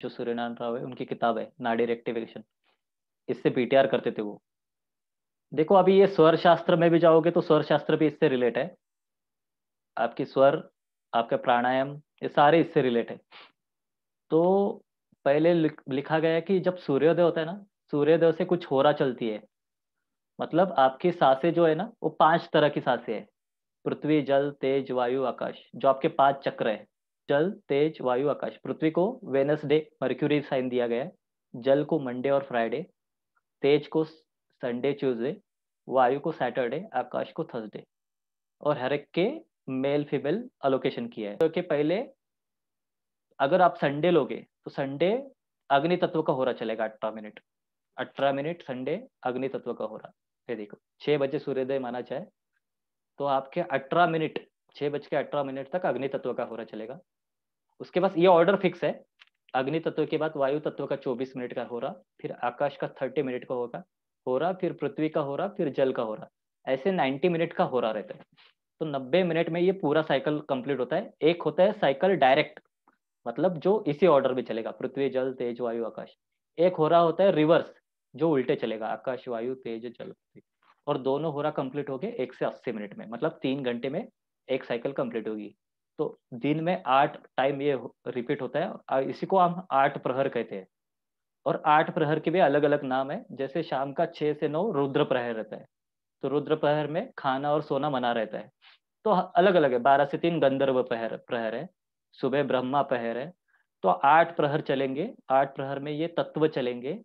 जो सूर्यनारायण राव है उनकी किताब है नाड़ी रेक्टिफिकेशन, इससे पीटीआर करते थे वो। देखो अभी ये स्वर शास्त्र में भी जाओगे तो स्वर शास्त्र भी इससे रिलेट है। आपकी स्वर, आपका प्राणायाम, ये सारे इससे रिलेट है। तो पहले लिखा गया है कि जब सूर्योदय होता है ना, सूर्योदय से कुछ होरा चलती है। मतलब आपकी सांसें जो है ना वो 5 तरह की सांसें है। पृथ्वी, जल, तेज, वायु, आकाश, जो आपके 5 चक्र है। जल, तेज, वायु, आकाश। पृथ्वी को वेनसडे मर्क्यूरी साइन दिया गया है। जल को मंडे और फ्राइडे। तेज को संडे ट्यूसडे। वायु को सैटरडे, आकाश को थर्सडे। और हर एक के मेल फीमेल अलोकेशन किया है। तो कि पहले अगर आप संडे लोगे तो संडे अग्नि तत्व का हो रहा चलेगा 18 मिनट। 18 मिनट संडे अग्नि तत्व का हो रहा। ये देखो 6 बजे सूर्योदय माना जाए तो आपके 18 मिनट, 6:18 तक अग्नि तत्व का हो रहा चलेगा। उसके बाद ये ऑर्डर फिक्स है। अग्नि तत्व के बाद वायु तत्व का 24 मिनट का हो रहा, फिर आकाश का 30 मिनट का होगा हो रहा, फिर पृथ्वी का हो रहा, फिर जल का हो रहा। ऐसे 90 मिनट का हो रहा रहता है। तो 90 मिनट में ये पूरा साइकिल कंप्लीट होता है। एक होता है साइकिल डायरेक्ट, मतलब जो इसी ऑर्डर में चलेगा, पृथ्वी, जल, तेज, वायु, आकाश। एक हो रहा होता है रिवर्स, जो उल्टे चलेगा, आकाश, वायु, तेज, जल, पृथ्वी। और दोनों हो रहा कंप्लीट हो गए 1 से 80 मिनट में, मतलब 3 घंटे में एक साइकिल कंप्लीट होगी। तो दिन में 8 टाइम ये रिपीट होता है और इसी को हम 8 प्रहर कहते हैं। और 8 प्रहर के भी अलग अलग नाम है। जैसे शाम का 6 से 9 रुद्र प्रहर रहता है। तो रुद्र प्रहर में खाना और सोना मना रहता है। तो अलग अलग है। 12 से 3 गंधर्व प्रहर प्रहर है। सुबह ब्रह्मा प्रहर है। तो 8 प्रहर चलेंगे। 8 प्रहर में ये तत्व चलेंगे।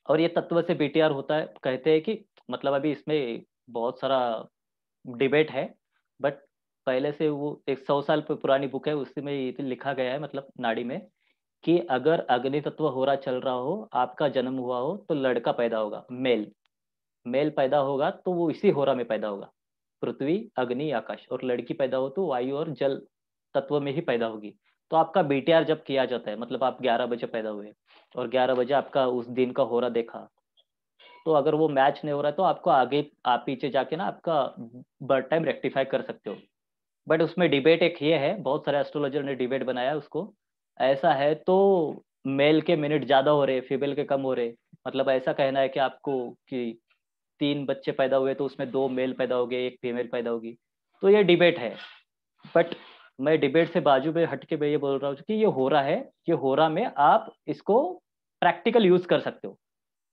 और ये तत्व से बीटीआर होता है, कहते हैं कि मतलब अभी इसमें बहुत सारा डिबेट है। बट पहले से वो 100 साल पुरानी बुक है, उसमें ये लिखा गया है, मतलब नाड़ी में, कि अगर अग्नि तत्व हो रहा चल रहा हो, आपका जन्म हुआ हो तो लड़का पैदा होगा, मेल। मेल पैदा होगा तो वो इसी होरा में पैदा होगा, पृथ्वी, अग्नि, आकाश। और लड़की पैदा हो तो वायु और जल तत्व में ही पैदा होगी। तो आपका बीटीआर जब किया जाता है, मतलब आप 11 बजे पैदा हुए और 11 बजे आपका उस दिन का होरा देखा, तो अगर वो मैच नहीं हो रहा है तो आपको आगे आप पीछे जाके ना आपका बर्थ टाइम रेक्टिफाई कर सकते हो। बट उसमें डिबेट एक ये है, बहुत सारे एस्ट्रोलॉजर ने डिबेट बनाया उसको। ऐसा है तो मेल के मिनट ज्यादा हो रहे, फीमेल के कम हो रहे। मतलब ऐसा कहना है कि आपको कि 3 बच्चे पैदा हुए तो उसमें 2 मेल पैदा हो गए, एक फीमेल पैदा होगी। तो ये डिबेट है। बट मैं डिबेट से बाजू में हट के मैं ये बोल रहा हूँ कि ये हो रहा है। ये हो रहा में आप इसको प्रैक्टिकल यूज कर सकते हो।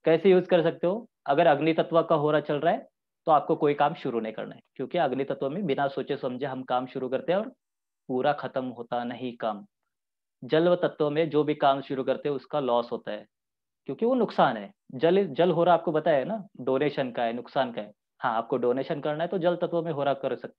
कैसे यूज कर सकते हो? अगर अग्नि तत्व का हो रहा चल रहा है तो आपको कोई काम शुरू नहीं करना है, क्योंकि अग्नि तत्व में बिना सोचे समझे हम काम शुरू करते हैं और पूरा खत्म होता नहीं काम। जल तत्व में जो भी काम शुरू करते हैं उसका लॉस होता है, क्योंकि वो नुकसान है। जल जल हो रहा आपको बताया है ना, डोनेशन का है, नुकसान का है। हाँ, आपको डोनेशन करना है तो जल तत्व में हो रहा कर सकते